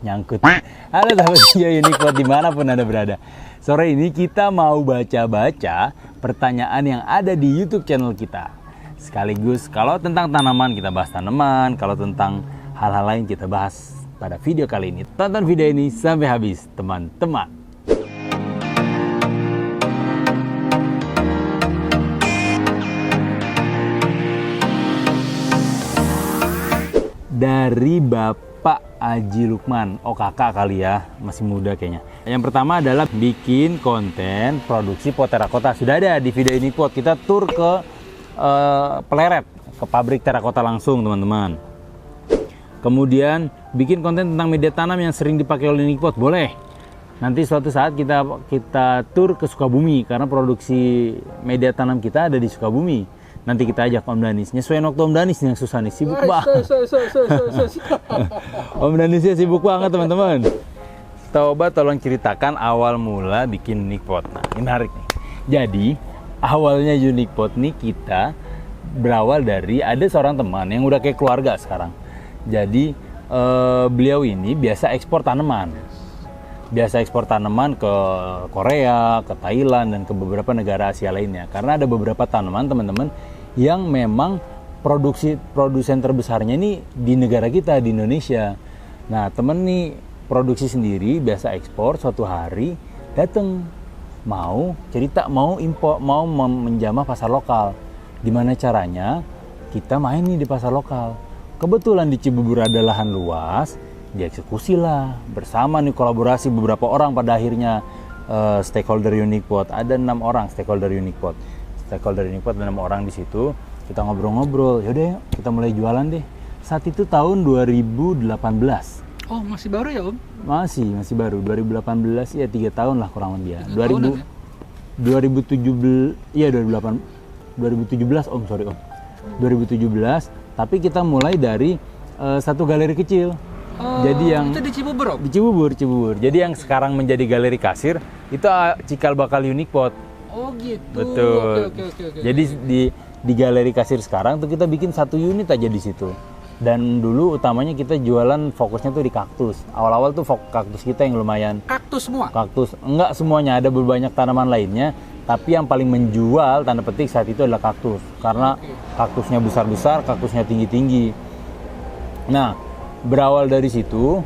nyangkut. Halo sahabat video Unikpot dimanapun Anda berada. Sore ini kita mau baca-baca pertanyaan yang ada di YouTube channel kita. Sekaligus kalau tentang tanaman kita bahas tanaman, kalau tentang hal-hal lain kita bahas pada video kali ini. Tonton video ini sampai habis teman-teman. Dari Bapak Aji Lukman, oh kakak kali ya, masih muda kayaknya. Yang pertama adalah bikin konten produksi pot terakota. Sudah ada di video Unikpot, kita tur ke Pleret, ke pabrik terakota langsung teman-teman. Kemudian bikin konten tentang media tanam yang sering dipakai oleh Unikpot, boleh. Nanti suatu saat kita tur ke Sukabumi, karena produksi media tanam kita ada di Sukabumi. Nanti kita ajak Om Danis. Nyesuaiin waktu Om Danis yang susah nih, sibuk banget. Om Danisnya sibuk banget teman-teman. Coba tolong ceritakan awal mula bikin Unikpot. Nah, ini menarik nih. Jadi awalnya Unikpot nih kita berawal dari ada seorang teman yang udah kayak keluarga sekarang. Jadi beliau ini biasa ekspor tanaman. Biasa ekspor tanaman ke Korea, ke Thailand, dan ke beberapa negara Asia lainnya. Karena ada beberapa tanaman teman-teman yang memang produsen terbesarnya ini di negara kita, di Indonesia. Nah temen nih produksi sendiri, biasa ekspor, suatu hari dateng mau cerita, mau impor, mau menjamah pasar lokal. Gimana caranya kita main nih di pasar lokal. Kebetulan di Cibubur ada lahan luas, dieksekusi lah bersama nih, kolaborasi beberapa orang pada akhirnya. Stakeholder Unikpot ada 6 orang stakeholder Unikpot ada 6 orang di situ. Kita ngobrol-ngobrol, yaudah kita mulai jualan deh. Saat itu tahun 2018. Oh masih baru ya Om? Masih baru 2018 ya, 3 tahun lah kurang lebih ya. 2017 iya 2017 Om, sorry Om, 2017. Tapi kita mulai dari satu galeri kecil. Jadi yang itu di Cibubur Om? Di Cibubur. Jadi yang sekarang menjadi galeri kasir itu cikal bakal Unikpot. Oh gitu. Betul. Oke. Jadi di galeri kasir sekarang tuh kita bikin 1 unit aja di situ. Dan dulu utamanya kita jualan fokusnya tuh di kaktus. Awal-awal tuh kaktus kita yang lumayan. Kaktus semua? Kaktus, enggak semuanya, ada banyak tanaman lainnya. Tapi yang paling menjual tanda petik saat itu adalah kaktus. Karena kaktusnya besar-besar, kaktusnya tinggi-tinggi. Nah, berawal dari situ,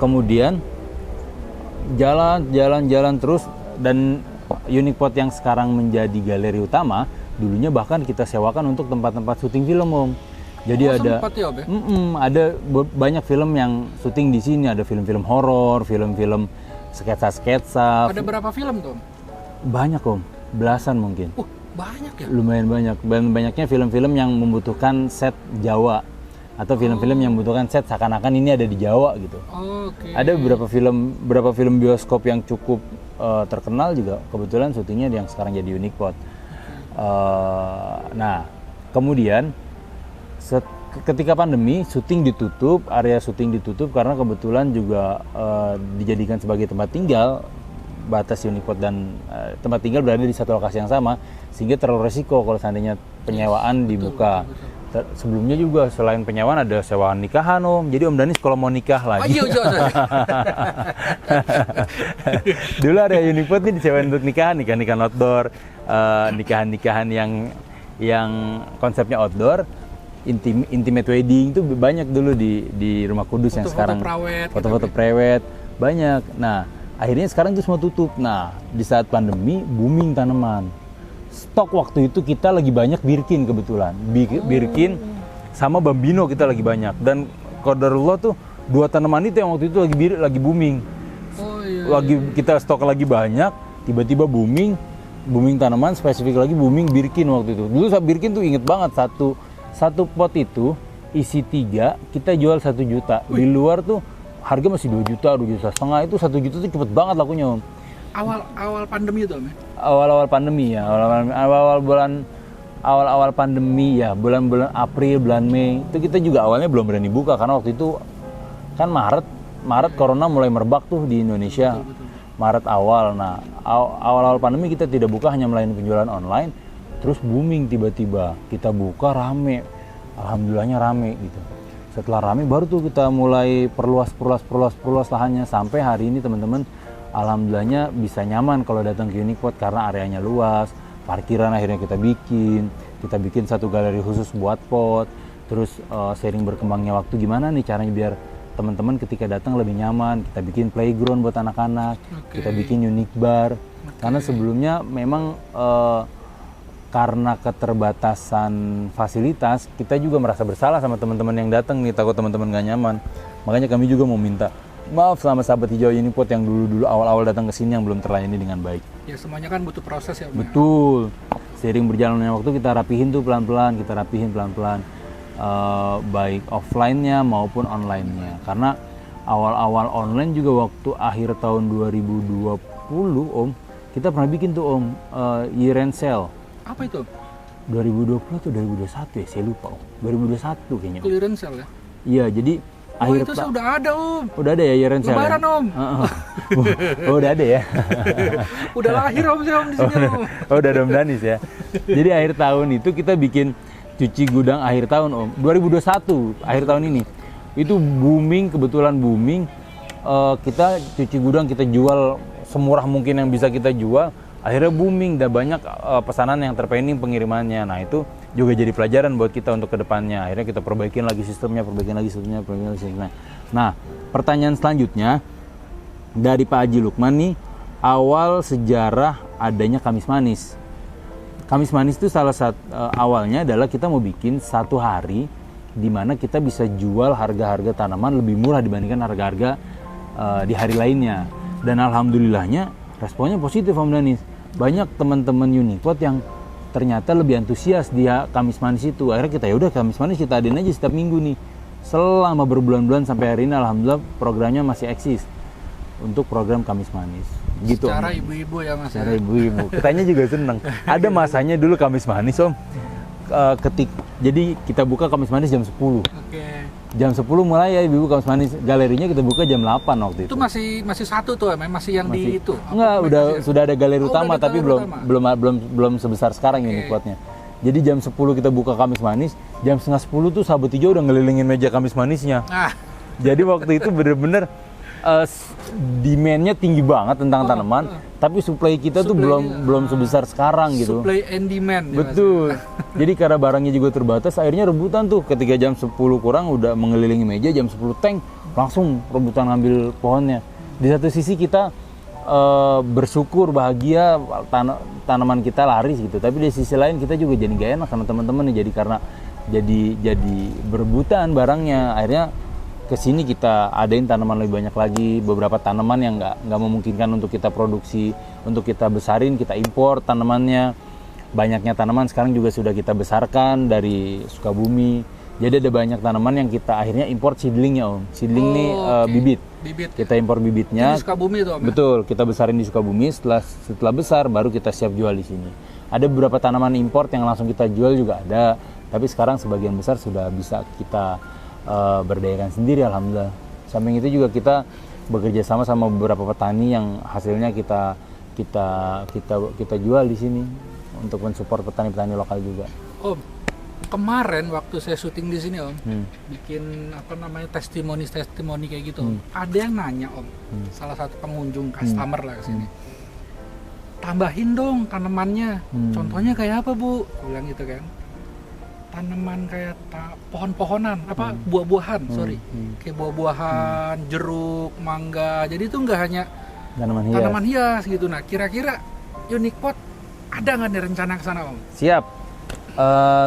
kemudian jalan terus, dan Unikpot yang sekarang menjadi galeri utama, dulunya bahkan kita sewakan untuk tempat-tempat syuting film Om. Jadi ada ya, Om, ya? Ada banyak film yang syuting di sini, ada film-film horor, film-film sketsa-sketsa. Ada berapa film tuh Om? Banyak Om, belasan mungkin. Banyak ya? Lumayan banyak. Banyaknya film-film yang membutuhkan set Jawa, atau film-film yang membutuhkan set seakan-akan ini ada di Jawa gitu. Ada beberapa film bioskop yang cukup terkenal juga, kebetulan syutingnya yang sekarang jadi Unikpot. Nah, kemudian ketika pandemi, area syuting ditutup karena kebetulan juga dijadikan sebagai tempat tinggal. Batas Unikpot dan tempat tinggal berada di satu lokasi yang sama, sehingga terlalu resiko kalau seandainya penyewaan dibuka. Sebelumnya juga selain penyewaan ada sewaan nikahan Om. Jadi Om Danis kalau mau nikah lagi. Dulu ada Unikpot nih disewain untuk nikahan outdoor, nikahan yang konsepnya outdoor, intimate wedding itu banyak dulu di Rumah Kudus yang sekarang. Foto-foto prewed banyak. Nah, akhirnya sekarang itu semua tutup. Nah, di saat pandemi booming tanaman. Stok waktu itu kita lagi banyak Birkin kebetulan. Birkin sama Bambino kita lagi banyak. Dan qadarullah tuh 2 tanaman itu yang waktu itu lagi booming. Kita stok lagi banyak, tiba-tiba booming tanaman, spesifik lagi booming Birkin waktu itu. Dulu Birkin tuh inget banget, satu pot itu isi 3, kita jual 1 juta. Di luar tuh harga masih 2 juta, 2 juta setengah. Itu 1 juta tuh cepet banget lakunya Om. Awal pandemi itu Om? Awal-awal pandemi ya, awal-awal pandemi ya, bulan-bulan April, bulan Mei itu kita juga awalnya belum berani buka karena waktu itu kan Maret corona mulai merebak tuh di Indonesia. Betul. Maret awal. Nah, awal-awal pandemi kita tidak buka, hanya melayani penjualan online. Terus booming tiba-tiba, kita buka rame, alhamdulillahnya rame gitu. Setelah rame baru tuh kita mulai perluas lahannya sampai hari ini teman-teman alhamdulillahnya bisa nyaman kalau datang ke Unikpot karena areanya luas, parkiran akhirnya kita bikin satu galeri khusus buat pot, terus seiring berkembangnya waktu gimana nih caranya biar teman-teman ketika datang lebih nyaman, kita bikin playground buat anak-anak, kita bikin unique bar, karena sebelumnya memang karena keterbatasan fasilitas, kita juga merasa bersalah sama teman-teman yang datang nih, takut teman-teman gak nyaman. Makanya kami juga mau minta maaf sama sahabat hijau Unikpot yang dulu-dulu awal-awal datang ke sini yang belum terlayani dengan baik. Ya semuanya kan butuh proses ya. Betul. Seiring berjalannya waktu kita rapihin tuh pelan-pelan, baik offline-nya maupun online-nya. Karena awal-awal online juga waktu akhir tahun 2020 Om, kita pernah bikin tuh Om, year end sale. Apa itu? 2020 atau 2021 ya, saya lupa Om. 2021 kayaknya. Clearance sale ya? Iya, jadi akhir itu sudah ada Om. Udah ada ya year end sale. Lebaran ya? Om. Oh, udah ada ya. Udah lahir Om saya Om di sini Om. Oh, udah ada Om Danis ya. Jadi akhir tahun itu kita bikin cuci gudang akhir tahun Om. 2021 akhir tahun ini. Itu booming, kebetulan booming. Kita cuci gudang kita jual semurah mungkin yang bisa kita jual. Akhirnya booming, dan banyak pesanan yang terpending pengirimannya. Nah itu juga jadi pelajaran buat kita untuk kedepannya. Akhirnya kita perbaikin lagi sistemnya. Nah pertanyaan selanjutnya dari Pak Haji Lukman nih, awal sejarah adanya Kamis Manis. Kamis Manis itu salah satu awalnya adalah kita mau bikin satu hari di mana kita bisa jual harga-harga tanaman lebih murah dibandingkan harga-harga di hari lainnya. Dan alhamdulillahnya responnya positif Om Danis. Banyak teman-teman Unikpot yang ternyata lebih antusias di Kamis Manis itu. Akhirnya kita yaudah Kamis Manis kita adain aja setiap minggu nih. Selama berbulan-bulan sampai hari ini alhamdulillah programnya masih eksis untuk program Kamis Manis. Gitu. Secara ibu-ibu ya Mas. Secara ibu-ibu. Kitanya juga seneng. Ada masanya dulu Kamis Manis Om. Jadi kita buka Kamis Manis jam 10. Oke. Jam 10 mulai ya ibu Kamis Manis, galerinya kita buka jam 8 waktu itu. Itu masih satu tuh, masih yang di itu. Enggak, sudah ada galeri utama ada tapi utama. belum sebesar sekarang Unikpotnya. Jadi jam 10 kita buka Kamis Manis, jam setengah 10 tuh sahabat hijau udah ngelilingin meja Kamis Manisnya. Jadi waktu itu bener-bener demand-nya tinggi banget tentang tanaman, tapi supply kita tuh belum sebesar sekarang gitu. Supply and demand. Betul. Jadi karena barangnya juga terbatas, akhirnya rebutan tuh ketika jam 10 kurang udah mengelilingi meja, jam 10 tank langsung rebutan ngambil pohonnya. Di satu sisi kita bersyukur, bahagia tanaman kita laris gitu, tapi di sisi lain kita juga jadi gak enak sama teman-teman nih, jadi karena jadi berebutan barangnya. Akhirnya kesini kita adain tanaman lebih banyak lagi, beberapa tanaman yang nggak memungkinkan untuk kita produksi, untuk kita besarin, kita impor tanamannya. Banyaknya tanaman sekarang juga sudah kita besarkan dari Sukabumi. Jadi ada banyak tanaman yang kita akhirnya impor seedlingnya Om. Seedling nih bibit. Kita impor bibitnya. Di Sukabumi itu Om. Betul, kita besarin di Sukabumi. Setelah besar baru kita siap jual di sini. Ada beberapa tanaman import yang langsung kita jual juga ada. Tapi sekarang sebagian besar sudah bisa kita berdayakan sendiri alhamdulillah. Samping itu juga kita bekerja sama beberapa petani yang hasilnya kita jual di sini untuk mensupport petani-petani lokal juga. Om, kemarin waktu saya syuting di sini Om, bikin testimoni kayak gitu. Ada yang nanya Om, salah satu pengunjung customer lah kesini. Tambahin dong tanamannya. Contohnya kayak apa Bu? Aku bilang gitu kan. Tanaman kayak pohon-pohonan, buah-buahan, kayak buah-buahan, jeruk, mangga. Jadi itu nggak hanya tanaman hias gitu. Nah, kira-kira Unikpot ada nggak nih rencana ke sana Om? Siap,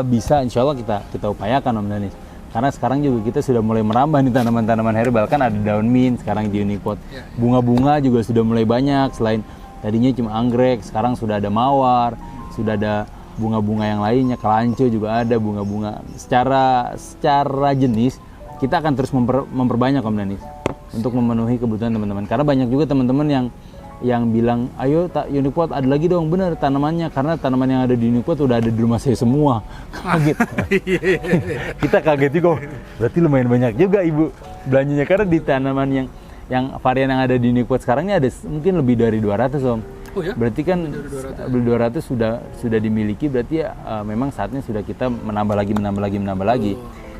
bisa insya Allah kita upayakan Om Danis. Karena sekarang juga kita sudah mulai merambah nih tanaman-tanaman herbal, kan ada daun mint sekarang di Unikpot. Bunga-bunga juga sudah mulai banyak, selain tadinya cuma anggrek, sekarang sudah ada mawar, sudah ada bunga-bunga yang lainnya, kelanco juga ada, bunga-bunga. Secara jenis kita akan terus memperbanyak Om Danis untuk memenuhi kebutuhan teman-teman. Karena banyak juga teman-teman yang bilang, ayo Unikpot ada lagi dong, bener tanamannya, karena tanaman yang ada di Unikpot udah ada di rumah saya semua. Kaget. Kita kaget juga, berarti lumayan banyak juga Ibu belanjanya, karena di tanaman yang varian yang ada di Unikpot sekarang ini ada mungkin lebih dari 200 Om. Oh ya? Berarti kan 200 sudah dimiliki, berarti ya memang saatnya sudah kita menambah lagi.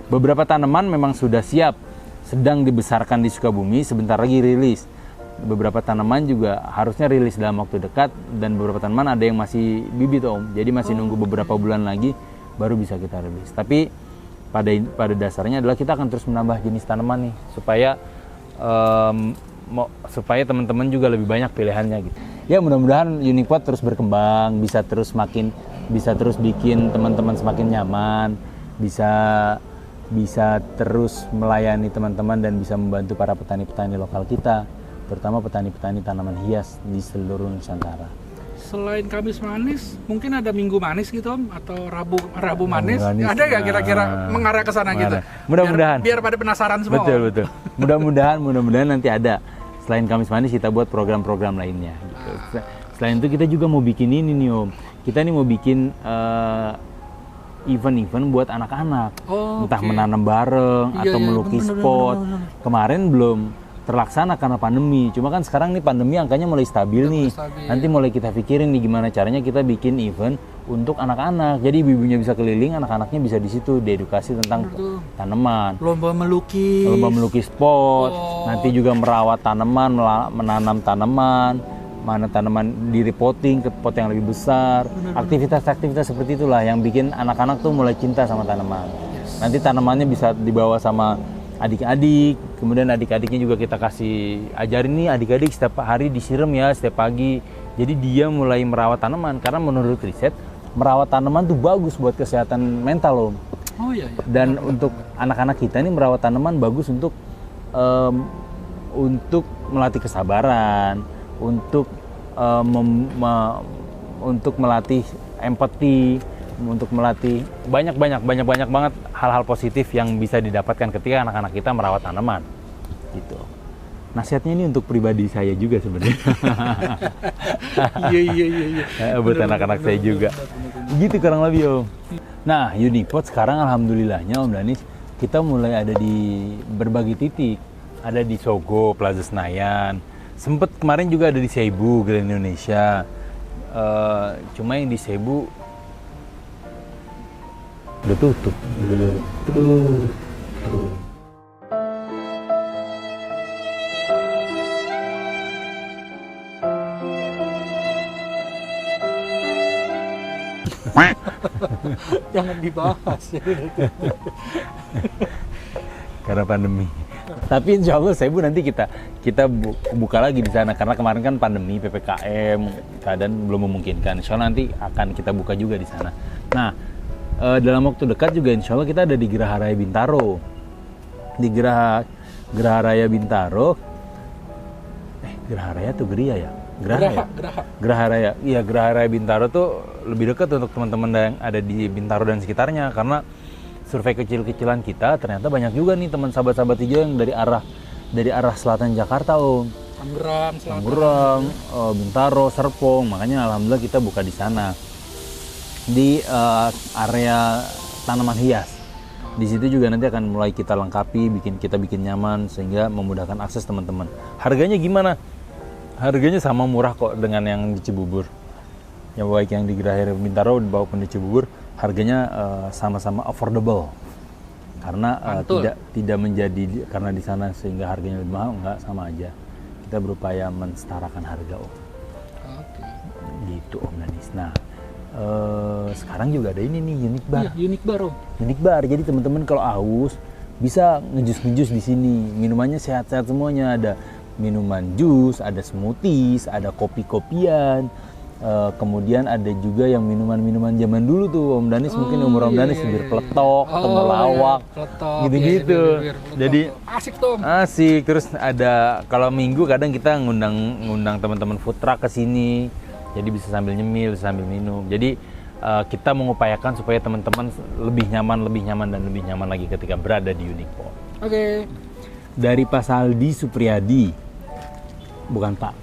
Beberapa tanaman memang sudah siap, sedang dibesarkan di Sukabumi, sebentar lagi rilis. Beberapa tanaman juga harusnya rilis dalam waktu dekat, dan beberapa tanaman ada yang masih bibit Om, jadi masih nunggu beberapa bulan lagi baru bisa kita rilis. Tapi pada dasarnya adalah kita akan terus menambah jenis tanaman nih, supaya teman-teman juga lebih banyak pilihannya gitu. Ya mudah-mudahan Unique Pot terus berkembang, bisa terus bikin teman-teman semakin nyaman, bisa terus melayani teman-teman dan bisa membantu para petani-petani lokal kita, terutama petani-petani tanaman hias di seluruh Nusantara. Selain Kamis Manis, mungkin ada Minggu Manis gitu Om, atau Rabu Manis. Manis. Ada nggak kira-kira mengarah ke sana gitu? Mudah-mudahan. Biar pada penasaran semua. Betul. Mudah-mudahan nanti ada. Selain Kamis Manis kita buat program-program lainnya. Gitu. Selain itu kita juga mau bikin ini nih Om. Kita nih mau bikin event-event buat anak-anak. Entah menanam bareng atau melukis pot. Kemarin belum terlaksana karena pandemi. Cuma kan sekarang nih pandemi angkanya mulai stabil nih. Nanti mulai kita pikirin nih gimana caranya kita bikin event untuk anak-anak. Jadi ibu-ibunya bisa keliling, anak-anaknya bisa di situ diedukasi tentang tanaman. Lomba melukis pot. Nanti juga merawat tanaman, menanam tanaman, mana tanaman di repotting ke pot yang lebih besar. Aktivitas-aktivitas seperti itulah yang bikin anak-anak tuh mulai cinta sama tanaman. Nanti tanamannya bisa dibawa sama adik-adik, kemudian adik-adiknya juga kita kasih ajarin nih adik-adik setiap hari disiram ya setiap pagi. Jadi dia mulai merawat tanaman karena menurut riset merawat tanaman tuh bagus buat kesehatan mental Om. Iya. Dan untuk anak-anak kita nih merawat tanaman bagus untuk melatih kesabaran, untuk melatih empati, untuk melatih banyak banget hal-hal positif yang bisa didapatkan ketika anak-anak kita merawat tanaman gitu. Nasihatnya ini untuk pribadi saya juga sebenarnya. Iya. Buat anak-anak saya juga. Gitu kurang lebih Om. Nah, Unique Pot sekarang alhamdulillahnya Om Danis kita mulai ada di berbagai titik. Ada di Sogo, Plaza Senayan. Sempet kemarin juga ada di Cebu, Grand Indonesia. Cuma yang di Cebu udah tutup. Jangan dibahas. Karena pandemi. Tapi insya Allah Cebu nanti kita buka lagi di sana karena kemarin kan pandemi PPKM keadaan belum memungkinkan. Insya Allah nanti akan kita buka juga di sana. Nah, dalam waktu dekat juga insya Allah kita ada di Geraha Raya Bintaro. Di Geraha Raya Bintaro. Geraha Raya atau Geria ya? Geraha Raya. Iya, Geraha Raya Bintaro tuh lebih dekat untuk teman-teman yang ada di Bintaro dan sekitarnya karena survei kecil-kecilan kita ternyata banyak juga nih teman sahabat-sahabat hijau yang dari arah selatan Jakarta Om. Tangerang, Bintaro, Serpong. Makanya alhamdulillah kita buka di sana. Di area tanaman hias. Di situ juga nanti akan mulai kita lengkapi, kita bikin nyaman sehingga memudahkan akses teman-teman. Harganya gimana? Harganya sama murah kok dengan yang di Cibubur. Yang baik yang di Geraha Bintaro maupun di Cibubur, harganya sama-sama affordable. Karena tidak menjadi karena di sana sehingga harganya lebih mahal, enggak, sama aja. Kita berupaya mensetarakan harga Om. Gitu Om Danis. Nah, sekarang juga ada ini nih Unique Bar. Iya, Unique Bar Om. Unique Bar. Jadi teman-teman kalau haus bisa ngejus di sini. Minumannya sehat-sehat semuanya. Ada minuman jus, ada smoothies, ada kopi-kopian. Kemudian ada juga yang minuman-minuman zaman dulu tuh Om Danis, mungkin umur Om Danis bir peletok, temulawak, gitu-gitu. Jadi asik tuh Om. Asik. Terus ada kalau minggu kadang kita ngundang teman-teman food truck ke sini. Jadi bisa sambil nyemil, sambil minum. Jadi kita mengupayakan supaya teman-teman lebih nyaman lagi ketika berada di Unique Pot. Oke. Dari Pak Saldi Supriyadi, bukan Pak,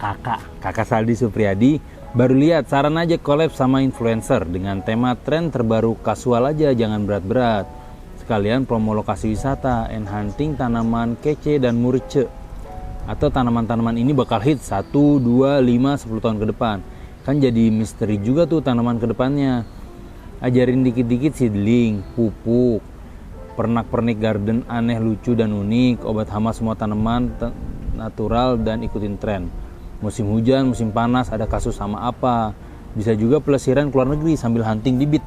Kakak Saldi Supriyadi, baru lihat saran aja collab sama influencer dengan tema tren terbaru kasual aja, jangan berat-berat. Sekalian promo lokasi wisata, enhancing tanaman kece dan murce. Atau tanaman-tanaman ini bakal hit 1, 2, 5, 10 tahun ke depan. Kan jadi misteri juga tuh tanaman ke depannya. Ajarin dikit-dikit seedling, pupuk, pernak-pernik garden aneh, lucu dan unik, obat hama semua tanaman natural dan ikutin tren. Musim hujan, musim panas, ada kasus sama apa. Bisa juga pelesiran keluar negeri sambil hunting bibit.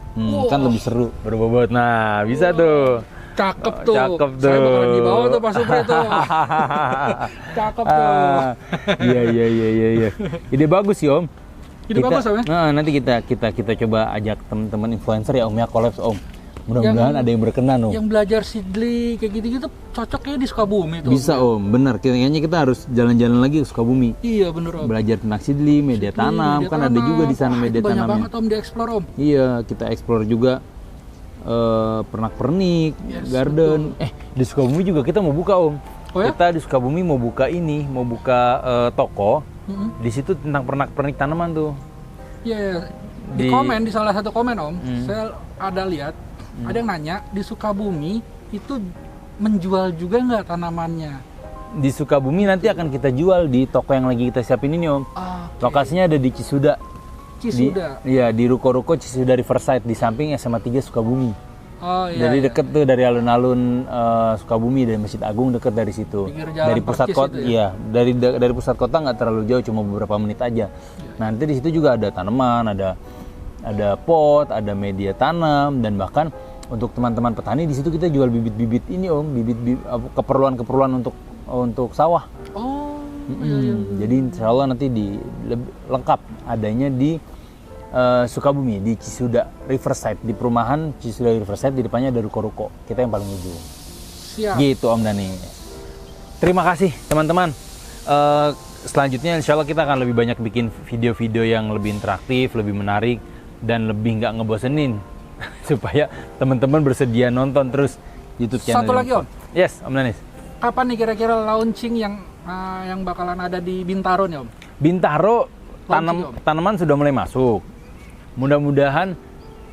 Kan lebih seru berbobot. Nah, bisa tuh. Cakep tuh. Cakep tuh. Saya bakalan dibawa tuh Pak Supri tuh. Cakep tuh. Iya. Ide bagus sih Om. Ide bagus Om ya? Nah, nanti kita coba ajak teman-teman influencer ya Om ya, collab Om. Mudah-mudahan ada yang berkenan Om. Yang belajar seedling kayak gitu-gitu cocoknya di Sukabumi tuh. Bisa Om, bener. Kayaknya kita harus jalan-jalan lagi ke Sukabumi. Iya bener Om. Belajar tentang seedling, media tanam, kan ada juga di sana media tanamnya. Banyak banget Om dieksplor Om. Iya, kita eksplor juga pernak-pernik, garden. Di Sukabumi juga kita mau buka Om. Oh ya? Kita di Sukabumi mau buka toko. Di situ tentang pernak-pernik tanaman tuh. Iya. Di komen, di salah satu komen Om, saya ada lihat ada yang nanya di Sukabumi itu menjual juga nggak tanamannya? Di Sukabumi nanti akan kita jual di toko yang lagi kita siapin ini Om. Okay. Lokasinya ada di Cisuda. Cisuda. Iya, di ruko-ruko Cisuda Riverside di samping SMA 3 Sukabumi. Oh iya. Jadi deket tuh dari alun-alun Sukabumi, dari Masjid Agung deket dari situ. Dari pusat kota, ya? Iya, dari pusat kota nggak terlalu jauh, cuma beberapa menit aja. Nah, nanti di situ juga ada tanaman, ada pot, ada media tanam, dan bahkan untuk teman-teman petani di situ kita jual bibit-bibit ini Om, keperluan-keperluan untuk sawah. Oh. Iya. Jadi insya Allah nanti lengkap adanya di Sukabumi, di Cisuda Riverside, di perumahan Cisuda Riverside, di depannya ada ruko-ruko. Kita yang paling ujung. Siap. Gitu Om Dani. Terima kasih teman-teman. Selanjutnya insya Allah kita akan lebih banyak bikin video-video yang lebih interaktif, lebih menarik, dan lebih nggak ngebosenin. Supaya teman-teman bersedia nonton terus YouTube channel. Satu lagi Om. Yes Om Danis. Kapan nih kira-kira launching yang bakalan ada di Bintaro nih Om? Bintaro tanaman sudah mulai masuk. Mudah-mudahan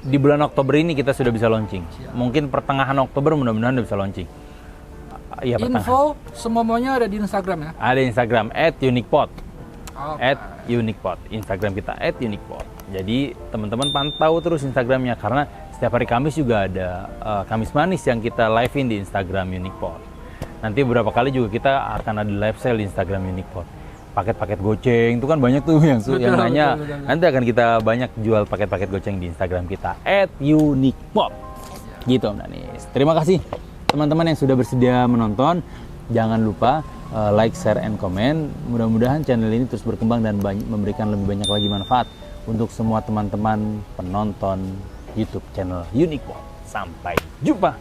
di bulan Oktober ini kita sudah bisa launching. Siap. Mungkin pertengahan Oktober mudah-mudahan udah bisa launching. Iya, info semuanya ada di Instagram ya? Ada Instagram @uniquepot. Okay. @uniquepot. Instagram kita @uniquepot. Jadi teman-teman pantau terus Instagramnya karena setiap hari Kamis juga ada Kamis Manis yang kita live-in di Instagram Uniquepot. Nanti beberapa kali juga kita akan ada live sale di Instagram Uniquepot. Paket-paket goceng itu kan banyak tuh yang nanya. Betul. Nanti akan kita banyak jual paket-paket goceng di Instagram kita @uniquepot. Gitu Om Danis. Terima kasih teman-teman yang sudah bersedia menonton. Jangan lupa like, share, and comment. Mudah-mudahan channel ini terus berkembang dan memberikan lebih banyak lagi manfaat untuk semua teman-teman penonton YouTube channel Uniquepot. Sampai jumpa.